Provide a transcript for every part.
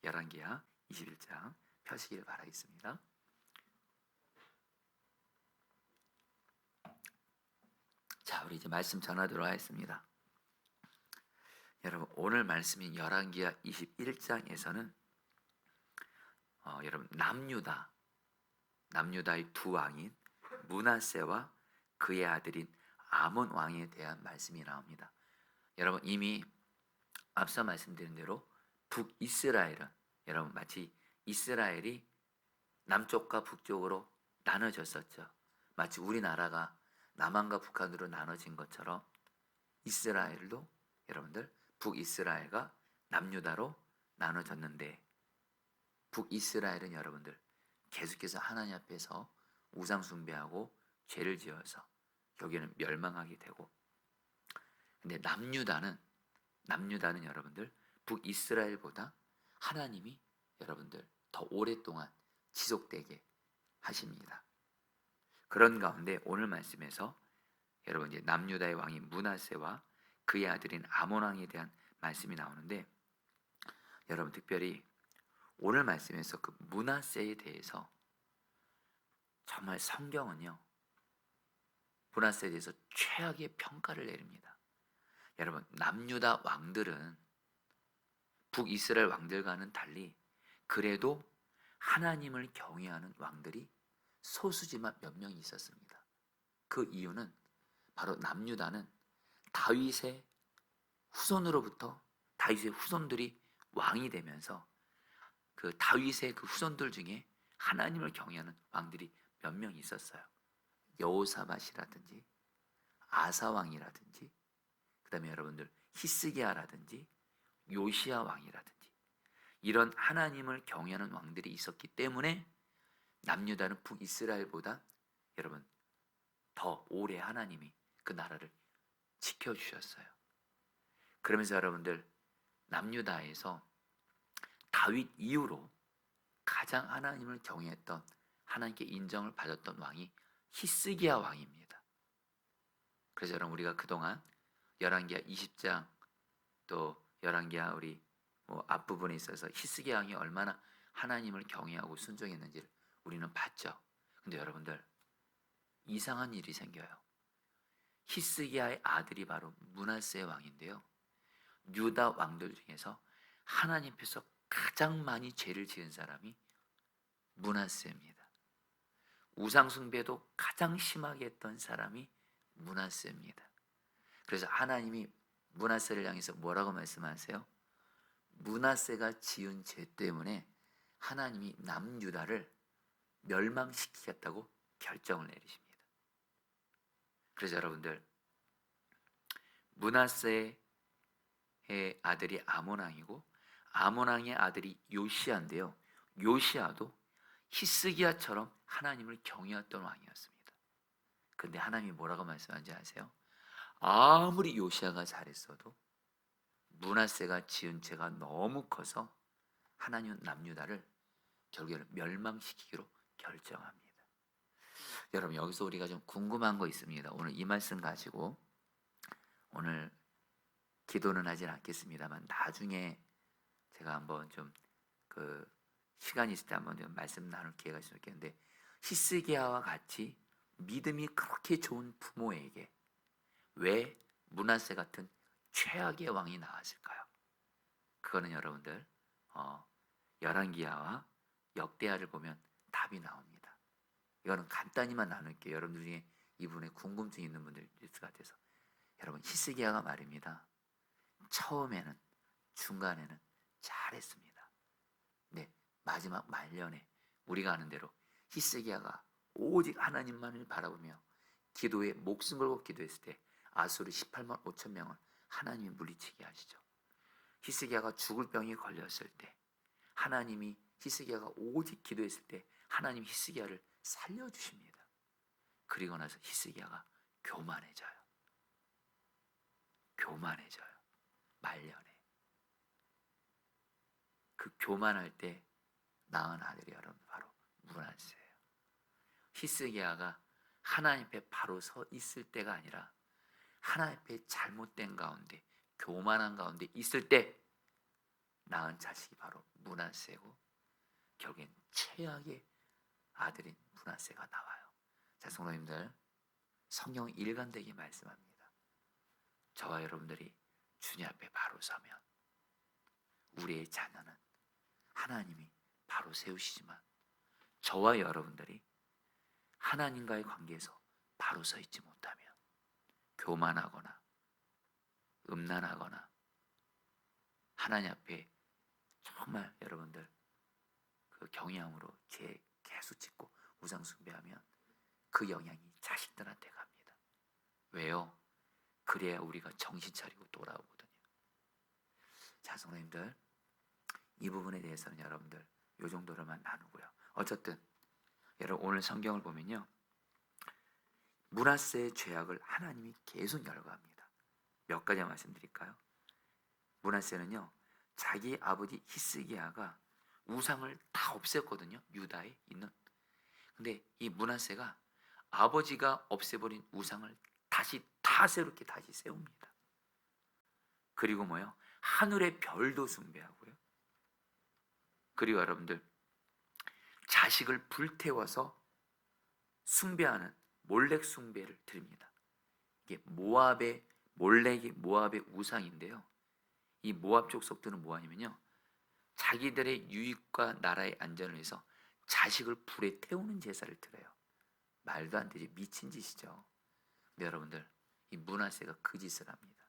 열왕기하 21장 펴시길 바라겠습니다. 자, 우리 이제 말씀 전하도록 하겠습니다. 여러분, 오늘 말씀인 열왕기하 21장에서는 여러분 남유다의 두 왕인 므낫세와 그의 아들인 아몬 왕에 대한 말씀이 나옵니다. 여러분, 이미 앞서 말씀드린 대로 북이스라엘은 여러분 마치 이스라엘이 남쪽과 북쪽으로 나눠졌었죠. 마치 우리나라가 남한과 북한으로 나눠진 것처럼 이스라엘도 여러분들 북이스라엘과 남유다로 나눠졌는데, 북이스라엘은 여러분들 계속해서 하나님 앞에서 우상 숭배하고 죄를 지어서 여기는 멸망하게 되고, 근데 남유다는 여러분들 북이스라엘보다 하나님이 여러분들 더 오랫동안 지속되게 하십니다. 그런 가운데 오늘 말씀에서 여러분 이제 남유다의 왕인 므낫세와 그의 아들인 아몬 왕에 대한 말씀이 나오는데, 여러분 특별히 오늘 말씀에서 그 므낫세에 대해서 정말 성경은요 므낫세에 대해서 최악의 평가를 내립니다. 여러분, 남유다 왕들은 북이스라엘 왕들과는 달리 그래도 하나님을 경외하는 왕들이 소수지만 몇 명이 있었습니다. 그 이유는 바로 남유다는 다윗의 후손으로부터 다윗의 후손들이 왕이 되면서 그 다윗의 그 후손들 중에 하나님을 경외하는 왕들이 몇 명 있었어요. 여호사밧이라든지 아사 왕이라든지, 그 다음에 여러분들 히스기야라든지 요시야 왕이라든지 이런 하나님을 경외하는 왕들이 있었기 때문에 남유다는 북이스라엘보다 여러분 더 오래 하나님이 그 나라를 지켜주셨어요. 그러면서 여러분들 남유다에서 다윗 이후로 가장 하나님을 경외했던, 하나님께 인정을 받았던 왕이 히스기야 왕입니다. 그래서 여러분 우리가 그동안 열왕기하 20장 또 열왕기하 우리 앞부분에 있어서 히스기야 왕이 얼마나 하나님을 경외하고 순종했는지를 우리는 봤죠. 근데 여러분들 이상한 일이 생겨요. 히스기야의 아들이 바로 므낫세 왕인데요, 유다 왕들 중에서 하나님 앞에서 가장 많이 죄를 지은 사람이 므낫세입니다. 우상 숭배도 가장 심하게 했던 사람이 므낫세입니다. 그래서 하나님이 므낫세를 향해서 뭐라고 말씀하세요? 므낫세가 지은 죄 때문에 하나님이 남유다를 멸망시키겠다고 결정을 내리십니다. 그래서 여러분들 므낫세의 아들이 아몬 왕이고 아몬 왕의 아들이 요시야인데요, 요시야도 히스기야처럼 하나님을 경외했던 왕이었습니다. 근데 하나님이 뭐라고 말씀하는지 아세요? 아무리 요시야가 잘했어도 므낫세가 지은 죄가 너무 커서 하나님은 남유다를 결국에는 멸망시키기로 결정합니다. 여러분, 여기서 우리가 좀 궁금한 거 있습니다. 오늘 이 말씀 가지고 오늘 기도는 하진 않겠습니다만 나중에 제가 한번 좀 시간이 있을 때 한번 좀 말씀 나눌 기회가 있었겠는데, 히스기야와 같이 믿음이 그렇게 좋은 부모에게 왜 므낫세 같은 최악의 왕이 나왔을까요? 그거는 여러분들 열왕기하와 역대하를 보면 답이 나옵니다. 이거는 간단히만 나눌게요. 여러분들 중에 이 부분에 궁금증이 있는 분들 있을 것 같아서. 여러분, 히스기야가 말입니다, 처음에는 중간에는 잘했습니다. 네, 마지막 말년에 우리가 아는 대로 히스기야가 오직 하나님만을 바라보며 기도에 목숨 걸고 기도했을 때 아수르 18만 5천 명을 하나님이 물리치게 하시죠. 히스기야가 죽을 병이 걸렸을 때 하나님이 히스기야가 오직 기도했을 때 하나님 히스기야를 살려주십니다. 그리고 나서 히스기야가 교만해져요. 말년에. 그 교만할 때 낳은 아들이 여러분 바로 므낫세예요. 히스기야가 하나님 앞에 바로 서 있을 때가 아니라 하나님 앞에 잘못된 가운데, 교만한 가운데 있을 때 낳은 자식이 바로 므낫세고 결국엔 최악의 아들인 므낫세가 나와요. 자, 성도님들, 성경 일관되게 말씀합니다. 저와 여러분들이 주님 앞에 바로 서면 우리의 자녀는 하나님이 바로 세우시지만 저와 여러분들이 하나님과의 관계에서 바로 서 있지 못하면 교만하거나 음란하거나 하나님 앞에 정말 여러분들 그 경향으로 죄 계속 짓고 우상 숭배하면 그 영향이 자식들한테 갑니다. 왜요? 그래야 우리가 정신 차리고 돌아오거든요. 자, 성도님들, 이 부분에 대해서는 여러분들 이 정도로만 나누고요. 어쨌든 여러분 오늘 성경을 보면요, 므낫세의 죄악을 하나님이 계속 열거합니다. 몇 가지 말씀드릴까요? 므낫세는요, 자기 아버지 히스기야가 우상을 다 없앴거든요. 유다에 있는. 근데 이 므낫세가 아버지가 없애버린 우상을 다시 다 새롭게 다시 세웁니다. 그리고 뭐요? 하늘의 별도 숭배하고요. 그리고 여러분들 자식을 불태워서 숭배하는 몰렉 숭배를 드립니다. 이게 몰렉이 모압의 우상인데요. 이 모압 족속들은 뭐하냐면요, 자기들의 유익과 나라의 안전을 위해서 자식을 불에 태우는 제사를 드려요. 말도 안 되지, 미친 짓이죠. 근데 여러분들 이 므낫세가 그 짓을 합니다.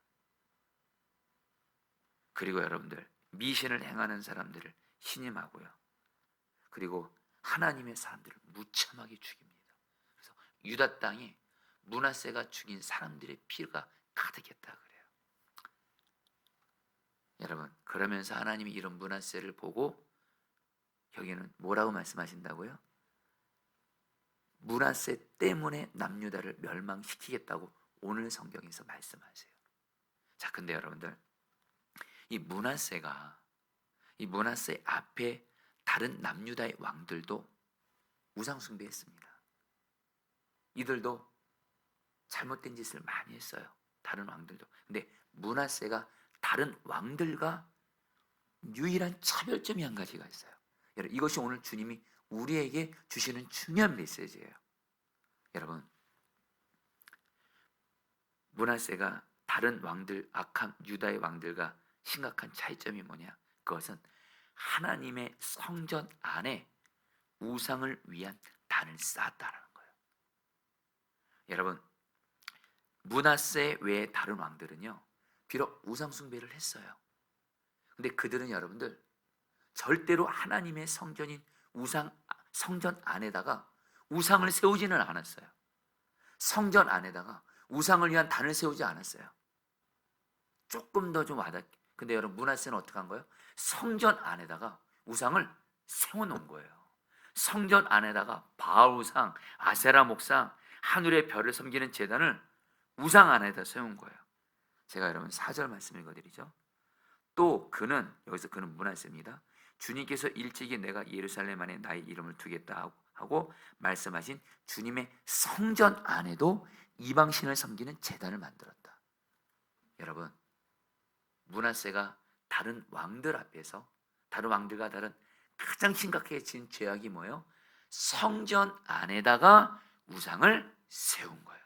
그리고 여러분들 미신을 행하는 사람들을 신임하고요. 그리고 하나님의 사람들을 무참하게 죽입니다. 그래서 유다 땅에 므낫세가 죽인 사람들의 피가 가득했다 그래요. 여러분, 그러면서 하나님이 이런 므낫세를 보고 여기는 뭐라고 말씀하신다고요? 므낫세 때문에 남유다를 멸망시키겠다고 오늘 성경에서 말씀하세요. 자, 근데 여러분들 이 므낫세 앞에 다른 남유다의 왕들도 우상 숭배했습니다. 이들도 잘못된 짓을 많이 했어요. 다른 왕들도. 근데 므낫세가 다른 왕들과 유일한 차별점이 한 가지가 있어요. 여러분, 이것이 오늘 주님이 우리에게 주시는 중요한 메시지예요. 여러분, 므낫세가 다른 왕들, 악한 유다의 왕들과 심각한 차이점이 뭐냐? 그것은 하나님의 성전 안에 우상을 위한 단을 쌓았다라는 거예요. 여러분, 므낫세 외의 다른 왕들은요, 비록 우상 숭배를 했어요. 근데 그들은 여러분들 절대로 하나님의 성전인 성전 안에다가 우상을 세우지는 않았어요. 성전 안에다가 우상을 위한 단을 세우지 않았어요. 조금 더 좀 와닿게. 근데 여러분, 므낫세는 어떻게 한 거예요? 성전 안에다가 우상을 세워놓은 거예요. 성전 안에다가 바알 우상, 아세라 목상, 하늘의 별을 섬기는 제단을 우상 안에다 세운 거예요. 제가 여러분 4절 말씀 읽어드리죠. 또 그는, 여기서 그는 므낫세입니다. 주님께서 일찍이 내가 예루살렘 안에 나의 이름을 두겠다 하고 말씀하신 주님의 성전 안에도 이방신을 섬기는 제단을 만들었다. 여러분, 므낫세가 다른 왕들 앞에서, 다른 왕들과 다른 가장 심각해진 죄악이 뭐예요? 성전 안에다가 우상을 세운 거예요.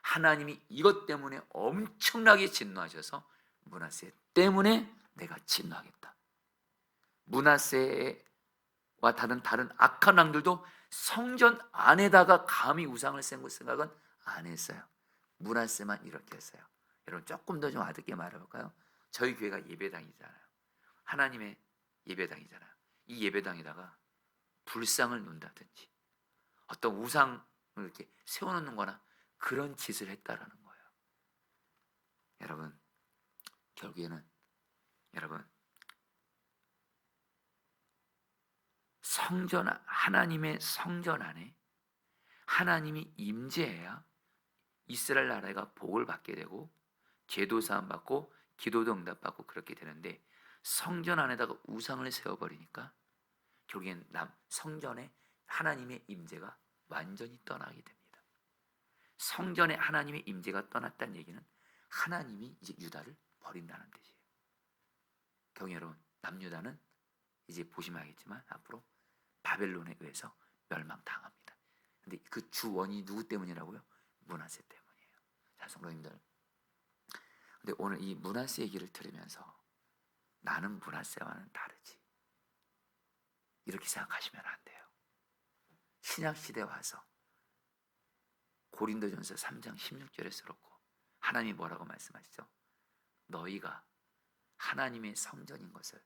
하나님이 이것 때문에 엄청나게 진노하셔서 므낫세 때문에 내가 진노하겠다. 므낫세와 다른 악한 왕들도 성전 안에다가 감히 우상을 세운 생각은 안 했어요. 므낫세만 이렇게 했어요. 여러분, 조금 더 좀 와닿게 말해볼까요? 저희 교회가 예배당이잖아요. 하나님의 예배당이잖아요. 이 예배당에다가 불상을 놓는다든지 어떤 우상을 이렇게 세워놓는 거나 그런 짓을 했다라는 거예요. 여러분, 결국에는 여러분, 하나님의 성전 안에 하나님이 임재해야 이스라엘 나라가 복을 받게 되고 죄도 사함 받고 기도도 응답받고 그렇게 되는데, 성전 안에다가 우상을 세워버리니까 결국엔 성전에 하나님의 임재가 완전히 떠나게 됩니다. 성전에 하나님의 임재가 떠났다는 얘기는 하나님이 이제 유다를 버린다는 뜻이에요. 경우 여러분, 남유다는 이제 보시면 알겠지만 앞으로 바벨론에 의해서 멸망당합니다. 근데 그 주 원인이 누구 때문이라고요? 므낫세 때문이에요. 자, 성도님들, 근데 오늘 이 므낫세 얘기를 들으면서 나는 므낫세와는 다르지, 이렇게 생각하시면 안 돼요. 신약시대에 와서 고린도전서 3장 16절에 쓰었고, 하나님이 뭐라고 말씀하시죠? 너희가 하나님의 성전인 것을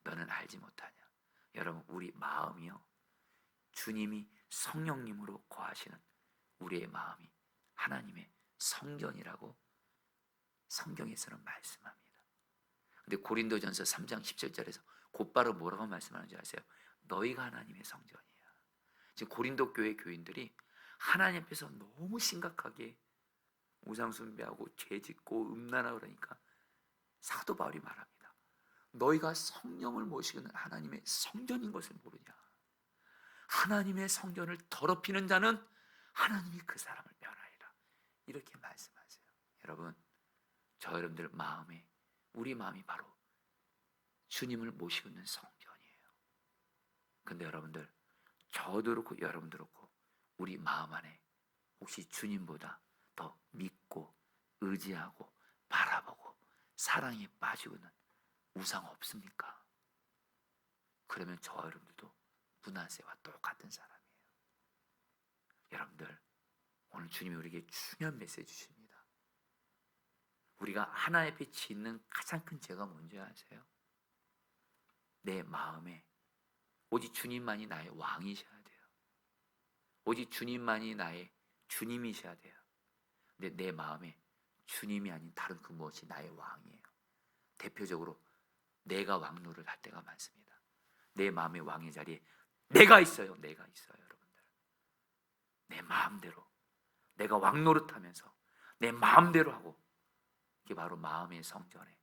너는 알지 못하냐. 여러분, 우리 마음이요, 주님이 성령님으로 거하시는 우리의 마음이 하나님의 성전이라고 성경에서는 말씀합니다. 근데 고린도전서 3장 17절에서 곧바로 뭐라고 말씀하는지 아세요? 너희가 하나님의 성전이야. 지금 고린도 교회 교인들이 하나님 앞에서 너무 심각하게 우상 숭배하고 죄 짓고 음란하고 그러니까 사도 바울이 말합니다. 너희가 성령을 모시는 하나님의 성전인 것을 모르냐. 하나님의 성전을 더럽히는 자는 하나님이 그 사람을 멸하리라. 이렇게 말씀하세요. 여러분, 저 여러분들 마음에, 우리 마음이 바로 주님을 모시고 있는 성전이에요. 근데 여러분들, 저도 그렇고 여러분도 그렇고 우리 마음 안에 혹시 주님보다 더 믿고 의지하고 바라보고 사랑에 빠지고 있는 우상 없습니까? 그러면 저 여러분들도 므낫세와 똑같은 사람이에요. 여러분들, 오늘 주님이 우리에게 중요한 메시지 주십니다. 우리가 하나님 앞에 짓는 가장 큰 죄가 뭔지 아세요? 내 마음에 오직 주님만이 나의 왕이셔야 돼요. 오직 주님만이 나의 주님이셔야 돼요. 근데 내 마음에 주님이 아닌 다른 그 무엇이 나의 왕이에요. 대표적으로 내가 왕노를 할 때가 많습니다. 내 마음의 왕의 자리에 내가 있어요. 내가 있어요, 여러분들. 내 마음대로 내가 왕노릇하면서 내 마음대로 하고, 이게 바로 마음의 성전에,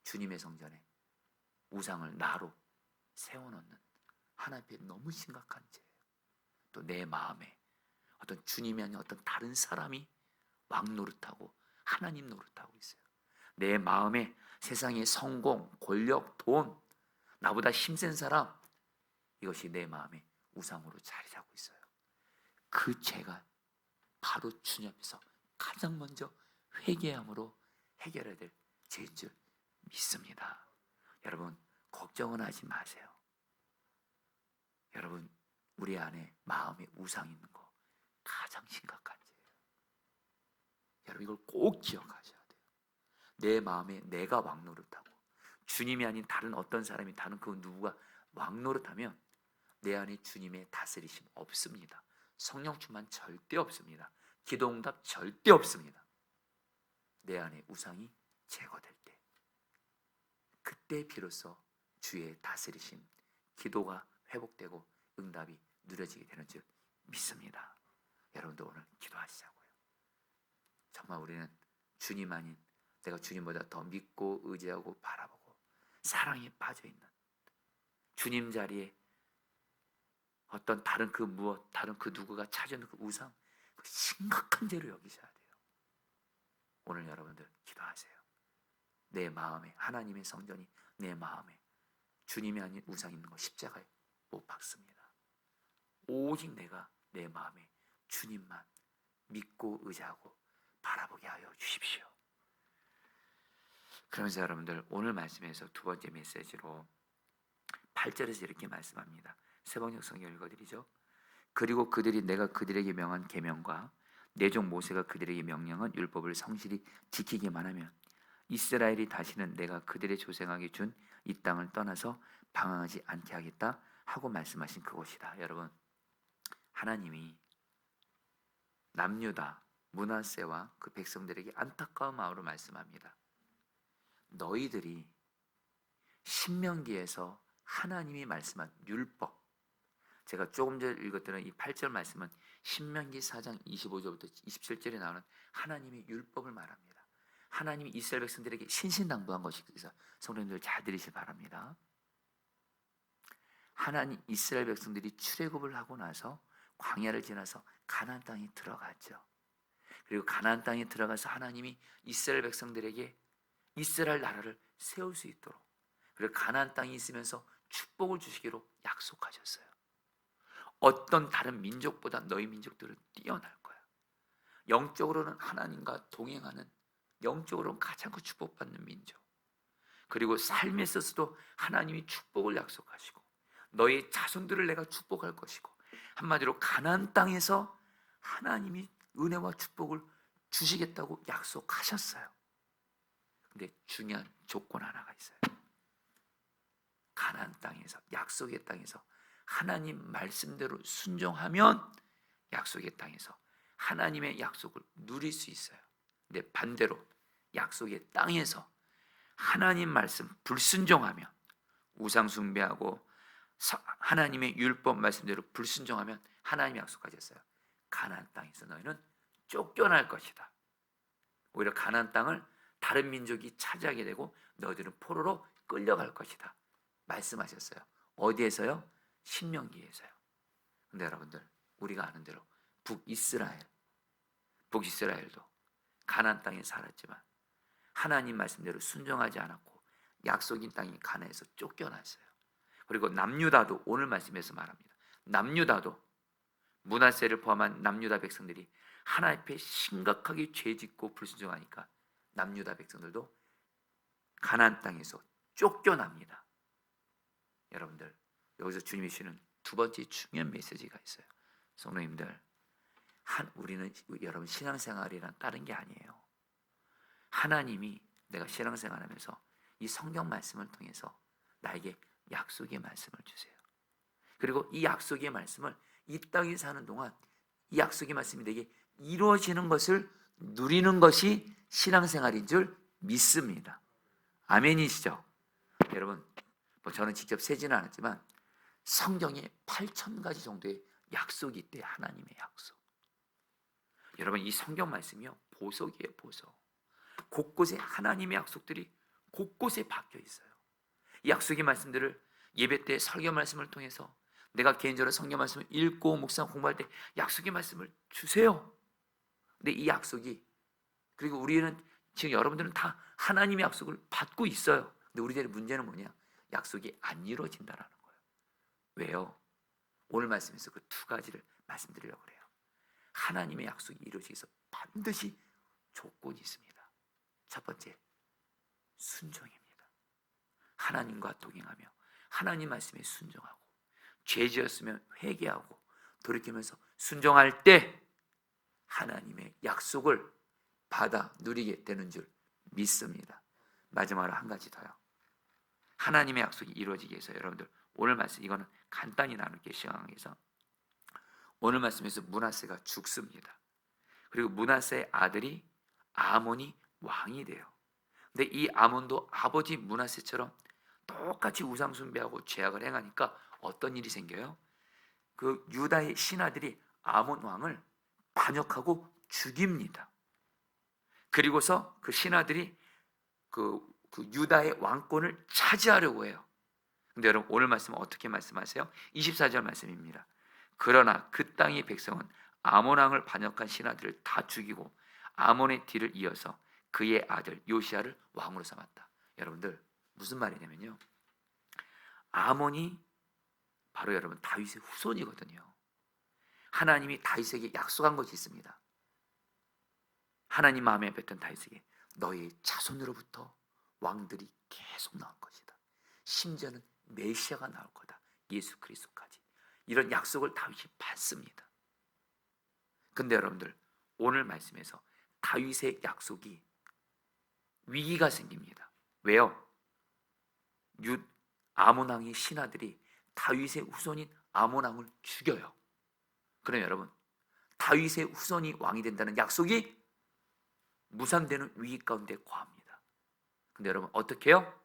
주님의 성전에 우상을 나로 세워놓는 하나님 앞에 너무 심각한 죄예요. 또 내 마음에 어떤 주님이 아닌 어떤 다른 사람이 왕노릇하고 하나님 노릇하고 있어요. 내 마음에 세상의 성공, 권력, 돈, 나보다 힘센 사람, 이것이 내 마음에 우상으로 자리 잡고 있어요. 그 죄가 바로 주님 앞에서 가장 먼저 회개함으로 해결해야 될 죄인 줄 믿습니다. 여러분, 걱정은 하지 마세요. 여러분, 우리 안에 마음에 우상 있는 거 가장 심각한 죄예요. 여러분, 이걸 꼭 기억하셔야 돼요. 내 마음에 내가 왕노릇하고 주님이 아닌 다른 어떤 사람이, 다른 그 누구가 왕노릇하면 내 안에 주님의 다스리심 없습니다. 성령 충만 절대 없습니다. 기도응답 절대 없습니다. 내 안에 우상이 제거될 때, 그때 비로소 주의 다스리심, 기도가 회복되고 응답이 누려지게 되는 줄 믿습니다. 여러분도 오늘 기도하시자고요. 정말 우리는 주님 아닌, 내가 주님보다 더 믿고 의지하고 바라보고 사랑에 빠져있는 주님 자리에 어떤 다른 그 무엇, 다른 그 누구가 찾아오는 그 우상, 그 심각한 죄로 여기셔야 돼요. 오늘 여러분들 기도하세요. 내 마음에 하나님의 성전이 내 마음에 주님이 아닌 우상 있는 거 십자가에 못 박습니다. 오직 내가 내 마음에 주님만 믿고 의지하고 바라보게 하여 주십시오. 그러면서 여러분들, 오늘 말씀에서 두 번째 메시지로 8절에서 이렇게 말씀합니다. 세번역 성경 읽어드리죠. 그리고 그들이 내가 그들에게 명한 계명과 내 종 모세가 그들에게 명령한 율법을 성실히 지키기만 하면 이스라엘이 다시는 내가 그들의 조상에게 준 이 땅을 떠나서 방황하지 않게 하겠다 하고 말씀하신 그곳이다. 여러분, 하나님이 남유다 므낫세와 그 백성들에게 안타까운 마음으로 말씀합니다. 너희들이 신명기에서 하나님이 말씀한 율법, 제가 조금 전에 읽었던 이 8절 말씀은 신명기 4장 25절부터 27절에 나오는 하나님의 율법을 말합니다. 하나님이 이스라엘 백성들에게 신신당부한 것이 있어서 성도님들 잘 들으시기 바랍니다. 하나님, 이스라엘 백성들이 출애굽을 하고 나서 광야를 지나서 가나안 땅에 들어갔죠. 그리고 가나안 땅에 들어가서 하나님이 이스라엘 백성들에게 이스라엘 나라를 세울 수 있도록, 그리고 가나안 땅에 있으면서 축복을 주시기로 약속하셨어요. 어떤 다른 민족보다 너희 민족들은 뛰어날 거야. 영적으로는 하나님과 동행하는, 영적으로는 가장 그 축복받는 민족. 그리고 삶에 있어서도 하나님이 축복을 약속하시고 너희 자손들을 내가 축복할 것이고, 한마디로 가나안 땅에서 하나님이 은혜와 축복을 주시겠다고 약속하셨어요. 근데 중요한 조건 하나가 있어요. 가나안 땅에서, 약속의 땅에서 하나님 말씀대로 순종하면 약속의 땅에서 하나님의 약속을 누릴 수 있어요. 근데 반대로 약속의 땅에서 하나님 말씀 불순종하면, 우상 숭배하고 하나님의 율법 말씀대로 불순종하면 하나님이 약속하셨어요. 가나안 땅에서 너희는 쫓겨날 것이다. 오히려 가나안 땅을 다른 민족이 차지하게 되고 너희들은 포로로 끌려갈 것이다 말씀하셨어요. 어디에서요? 신명기에서요. 근데 여러분들, 우리가 아는 대로 북이스라엘도 가나안 땅에 살았지만 하나님 말씀대로 순종하지 않았고 약속인 땅인 가나안에서 쫓겨났어요. 그리고 남유다도 오늘 말씀에서 말합니다. 남유다도, 므낫세를 포함한 남유다 백성들이 하나님 앞에 심각하게 죄짓고 불순종하니까 남유다 백성들도 가나안 땅에서 쫓겨납니다. 여러분들, 여기서 주님이 주시는 두 번째 중요한 메시지가 있어요. 성도님들, 우리는 여러분 신앙생활이란 다른 게 아니에요. 하나님이 내가 신앙생활하면서 이 성경 말씀을 통해서 나에게 약속의 말씀을 주세요. 그리고 이 약속의 말씀을 이 땅에 사는 동안 이 약속의 말씀이 내게 이루어지는 것을 누리는 것이 신앙생활인 줄 믿습니다. 아멘이시죠? 여러분, 저는 직접 세지는 않았지만 성경에 8,000가지 정도의 약속이 있대요. 하나님의 약속. 여러분, 이 성경 말씀이요, 보석이에요. 보석. 곳곳에 하나님의 약속들이 곳곳에 박혀 있어요. 이 약속의 말씀들을 예배 때 설교 말씀을 통해서, 내가 개인적으로 성경 말씀을 읽고 묵상 공부할 때 약속의 말씀을 주세요. 근데 이 약속이, 그리고 우리는 지금 여러분들은 다 하나님의 약속을 받고 있어요. 근데 우리들의 문제는 뭐냐? 약속이 안 이루어진다라는 거예요. 왜요? 오늘 말씀에서 그 두 가지를 말씀드리려고 그래요. 하나님의 약속이 이루어지기 위해서 반드시 조건이 있습니다. 첫 번째, 순종입니다. 하나님과 동행하며 하나님 말씀에 순종하고, 죄 지었으면 회개하고 돌이키면서 순종할 때 하나님의 약속을 받아 누리게 되는 줄 믿습니다. 마지막으로 한 가지 더요. 하나님의 약속이 이루어지기 위해서 여러분들, 오늘 말씀, 이거는 간단히 나눌게요. 시간에서 오늘 말씀에서 므낫세가 죽습니다. 그리고 므낫세의 아들이 아몬이 왕이 돼요. 근데 이 아몬도 아버지 므낫세처럼 똑같이 우상 숭배하고 죄악을 행하니까 어떤 일이 생겨요? 그 유다의 신하들이 아몬 왕을 반역하고 죽입니다. 그리고서 그 신하들이 그 유다의 왕권을 차지하려고 해요. 근데 여러분, 오늘 말씀은 어떻게 말씀하세요? 24절 말씀입니다. 그러나 그 땅의 백성은 아몬 왕을 반역한 신하들을 다 죽이고 아몬의 뒤를 이어서 그의 아들 요시야를 왕으로 삼았다. 여러분들, 무슨 말이냐면요, 아몬이 바로 여러분 다윗의 후손이거든요. 하나님이 다윗에게 약속한 것이 있습니다. 하나님 마음에 뱉은 다윗에게 너의 자손으로부터 왕들이 계속 나올 것이다. 심지어는 메시아가 나올 거다. 예수 그리스도까지. 이런 약속을 다윗이 받습니다. 근데 여러분들, 오늘 말씀에서 다윗의 약속이 위기가 생깁니다. 왜요? 아몬 왕의 신하들이 다윗의 후손인 아몬 왕을 죽여요. 그럼 여러분, 다윗의 후손이 왕이 된다는 약속이 무산되는 위기 가운데 거합니다. 근데 여러분, 어떻게 해요?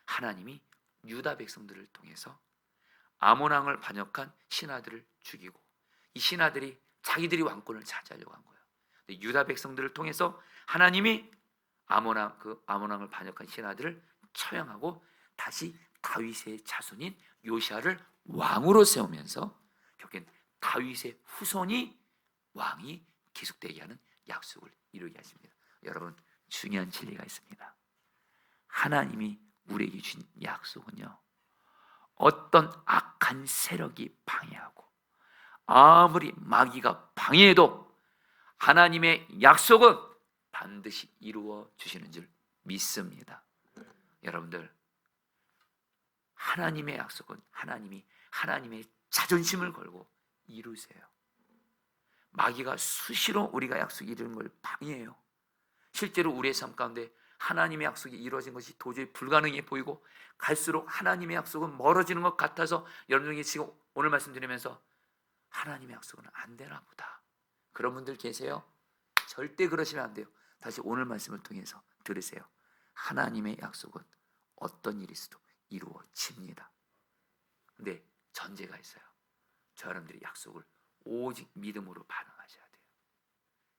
하나님이 유다 백성들을 통해서 아몬 왕을 반역한 신하들을 죽이고, 이 신하들이 자기들이 왕권을 차지하려고 한 거예요. 근데 유다 백성들을 통해서 하나님이 아몬 왕을 반역한 신하들을 처형하고 다시 다윗의 자손인 요시야를 왕으로 세우면서 결국엔 다윗의 후손이 왕이 계속되게 하는 약속을 이루게 하십니다. 여러분, 중요한 진리가 있습니다. 하나님이 우리에게 주신 약속은요, 어떤 악한 세력이 방해하고 아무리 마귀가 방해해도 하나님의 약속은 반드시 이루어 주시는 줄 믿습니다. 여러분들, 하나님의 약속은 하나님의 자존심을 걸고 이루세요. 마귀가 수시로 우리가 약속이 이루는 걸 방해해요. 실제로 우리의 삶 가운데 하나님의 약속이 이루어진 것이 도저히 불가능해 보이고 갈수록 하나님의 약속은 멀어지는 것 같아서 여러분들이 지금 오늘 말씀드리면서 하나님의 약속은 안 되나 보다, 그런 분들 계세요? 절대 그러시면 안 돼요. 다시 오늘 말씀을 통해서 들으세요. 하나님의 약속은 어떤 일이 있어도 이루어집니다. 근데 전제가 있어요. 저 여러분들이 약속을 오직 믿음으로 반응하셔야 돼요.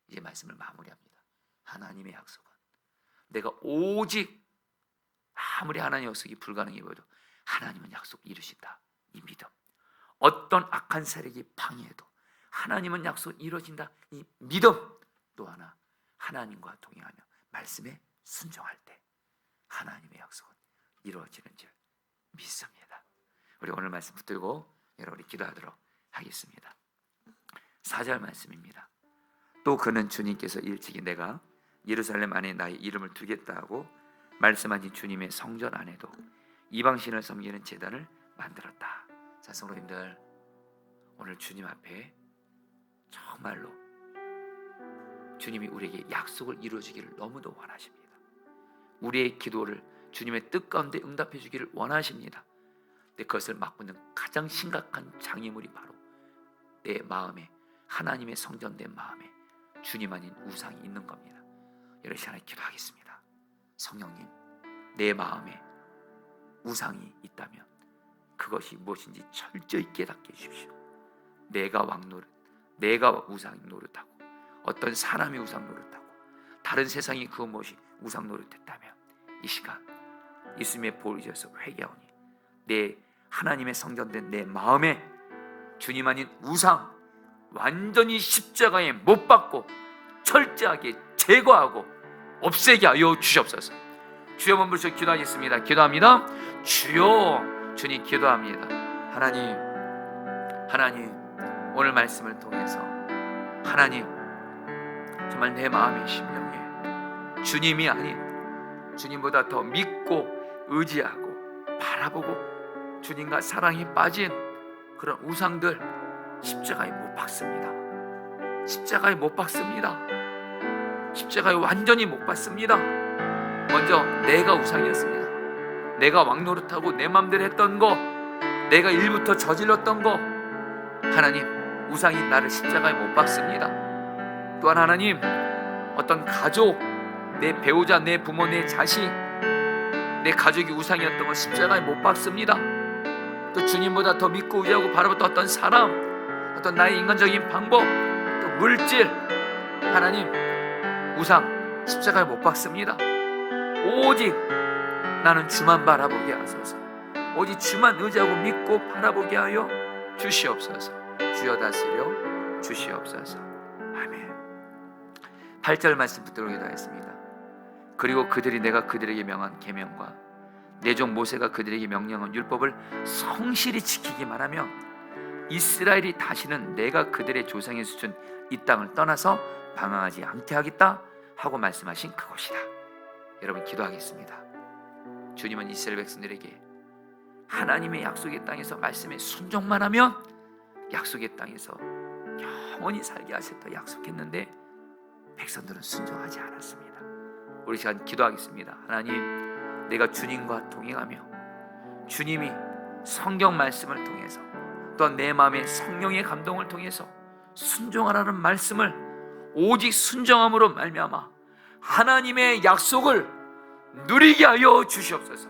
이제 말씀을 마무리합니다. 하나님의 약속은 내가 오직 아무리 하나님의 약속이 불가능해 보여도 하나님은 약속 이루신다, 이 믿음. 어떤 악한 세력이 방해해도 하나님은 약속 이루어진다, 이 믿음. 또 하나, 하나님과 동행하며 말씀에 순종할 때 하나님의 약속은 이루어지는 줄 믿습니다. 우리 오늘 말씀 붙들고 여러분이 기도하도록 하겠습니다. 4절 말씀입니다. 또 그는 주님께서 일찍이 내가 예루살렘 안에 나의 이름을 두겠다 하고 말씀하신 주님의 성전 안에도 이방신을 섬기는 제단을 만들었다. 자, 성도님들, 오늘 주님 앞에 정말로 주님이 우리에게 약속을 이루어주기를 너무도 원하십니다. 우리의 기도를 주님의 뜻 가운데 응답해 주기를 원하십니다. 근데 그것을 막고 있는 가장 심각한 장애물이 바로 내 마음에, 하나님의 성전된 마음에 주님 아닌 우상이 있는 겁니다. 이런 시간에 기도하겠습니다. 성령님, 내 마음에 우상이 있다면 그것이 무엇인지 철저히 깨닫게 해주십시오. 내가 우상 노릇하고 어떤 사람이 우상 노릇하고 다른 세상이 그 무엇이 우상 노릇했다면 이 시간 예수님의 보혈을 지어서 회개하오니 내 하나님의 성전된 내 마음에 주님 아닌 우상 완전히 십자가에 못 박고 철저하게 제거하고 없애게 하여 주시옵소서. 주여 한번 부르셔 기도하겠습니다. 기도합니다. 주여, 주님 기도합니다. 하나님 오늘 말씀을 통해서 하나님 정말 내 마음의 심령에 주님이 아닌 주님보다 더 믿고 의지하고 바라보고 주님과 사랑에 빠진 그런 우상들 십자가에 못 박습니다. 십자가에 못 박습니다. 십자가에 완전히 못 박습니다. 먼저 내가 우상이었습니다. 내가 왕노릇하고 내 맘대로 했던 거, 내가 일부터 저질렀던 거, 하나님 우상인 나를 십자가에 못 박습니다. 또한 하나님 어떤 가족, 내 배우자, 내 부모, 내 자식, 내 가족이 우상이었던 거 십자가에 못 박습니다. 또 주님보다 더 믿고 의지하고 바라봤던 어떤 사람, 어떤 나의 인간적인 방법, 또 물질, 하나님 우상 십자가에 못 박습니다. 오직 나는 주만 바라보게 하소서. 오직 주만 의지하고 믿고 바라보게 하여 주시옵소서. 주여 다스려 주시옵소서. 아멘. 8절 말씀 붙들고 기도하겠습니다. 그리고 그들이 내가 그들에게 명한 계명과 내 종 모세가 그들에게 명령한 율법을 성실히 지키기만 하면 이스라엘이 다시는 내가 그들의 조상에서 준 이 땅을 떠나서 방황하지 않게 하겠다 하고 말씀하신 그곳이다. 여러분 기도하겠습니다. 주님은 이스라엘 백성들에게 하나님의 약속의 땅에서 말씀에 순종만 하면 약속의 땅에서 영원히 살게 하셨다 약속했는데 백성들은 순종하지 않았습니다. 우리 시간 기도하겠습니다. 하나님, 내가 주님과 동행하며 주님이 성경 말씀을 통해서 또한 내 마음의 성령의 감동을 통해서 순종하라는 말씀을 오직 순종함으로 말미암아 하나님의 약속을 누리게 하여 주시옵소서.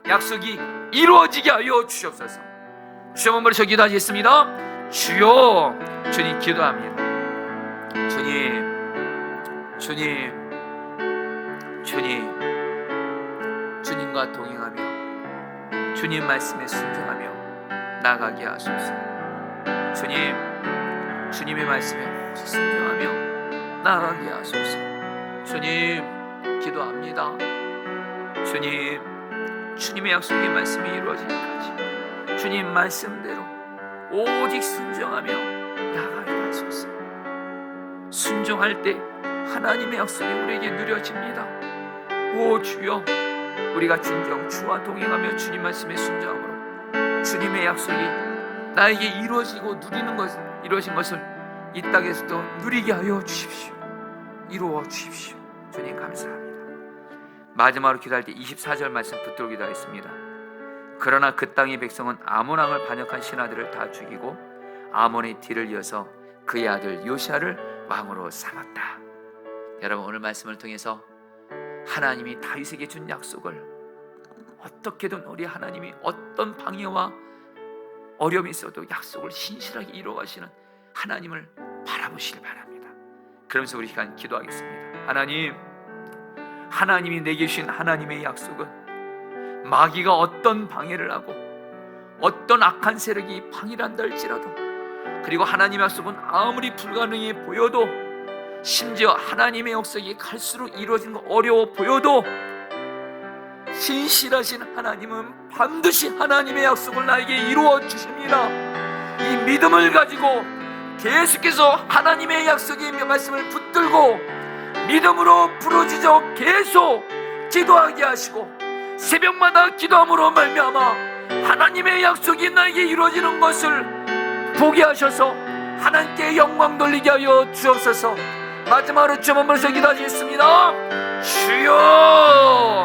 약속이 이루어지게 하여 주시옵소서. 주여 한번 부르셔 기도하겠습니다. 주여, 주님 기도합니다. 주님과 동행하며 주님 말씀에 순종하며 나가게 하소서. 주님의 말씀에 오직 순종하며 나가게 하소서. 주님 기도합니다. 주님의 약속의 말씀이 이루어지기까지 주님 말씀대로 오직 순종하며 나아가게 하소서. 순종할 때 하나님의 약속이 우리에게 누려집니다. 오 주여, 우리가 진정 주와 동행하며 주님 말씀에 순종함으로 주님의 약속이 나에게 이루어지고 이루어진 것을 이 땅에서도 누리게 하여 주십시오. 이루어 주십시오. 주님 감사합니다. 마지막으로 기도할 때 24절 말씀 붙들고 기도하겠습니다. 그러나 그 땅의 백성은 아몬 왕을 반역한 신하들을 다 죽이고 아몬의 뒤를 이어서 그의 아들 요시아를 왕으로 삼았다. 여러분, 오늘 말씀을 통해서 하나님이 다윗에게 준 약속을 어떻게든 우리 하나님이 어떤 방해와 어려움이 있어도 약속을 신실하게 이루어가시는 하나님을 바라보시길 바랍니다. 그러면서 우리 시간 기도하겠습니다. 하나님, 하나님이 내게 주신 하나님의 약속은 마귀가 어떤 방해를 하고 어떤 악한 세력이 방해를 한다 할지라도, 그리고 하나님의 약속은 아무리 불가능해 보여도, 심지어 하나님의 약속이 갈수록 이루어지는 거 어려워 보여도 신실하신 하나님은 반드시 하나님의 약속을 나에게 이루어 주십니다. 이 믿음을 가지고 계속해서 하나님의 약속의 말씀을 붙들고 믿음으로 부르짖어 계속 기도하게 하시고, 새벽마다 기도함으로 말미암아 하나님의 약속이 나에게 이루어지는 것을 보게 하셔서 하나님께 영광 돌리게 하여 주옵소서. 마지막으로 주 한번 벌써 기도하시겠습니다. 주여,